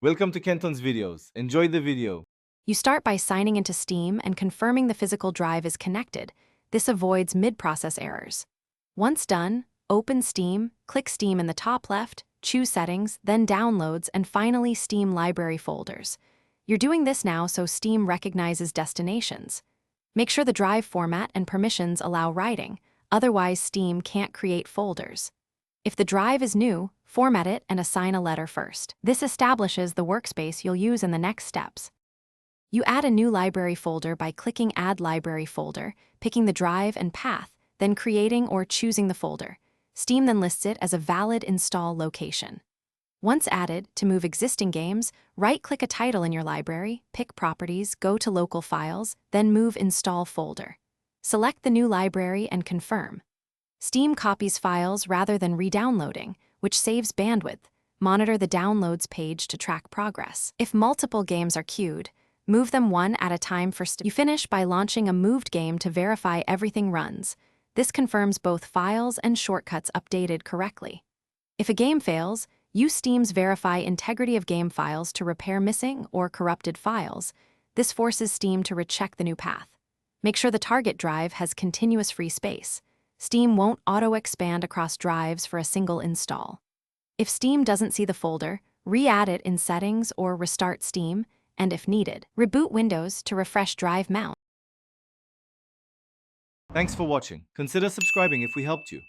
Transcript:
Welcome to Kenton's videos. Enjoy the video. You start by signing into Steam and confirming the physical drive is connected. This avoids mid-process errors. Once done, open Steam, click Steam in the top left, choose Settings, then Downloads, and finally Steam Library Folders. You're doing this now so Steam recognizes destinations. Make sure the drive format and permissions allow writing, otherwise Steam can't create folders. If the drive is new, format it and assign a letter first. This establishes the workspace you'll use in the next steps. You add a new library folder by clicking Add Library Folder, picking the drive and path, then creating or choosing the folder. Steam then lists it as a valid install location. Once added, to move existing games, right-click a title in your library, pick Properties, go to Local Files, then move Install Folder. Select the new library and confirm. Steam copies files rather than re-downloading, which saves bandwidth. Monitor the downloads page to track progress. If multiple games are queued, move them one at a time for You finish by launching a moved game to verify everything runs. This confirms both files and shortcuts updated correctly. If a game fails, use Steam's Verify Integrity of Game Files to repair missing or corrupted files. This forces Steam to recheck the new path. Make sure the target drive has continuous free space. Steam won't auto-expand across drives for a single install. If Steam doesn't see the folder, re-add it in Settings or restart Steam, and if needed, reboot Windows to refresh drive mount. Thanks for watching. Consider subscribing if we helped you.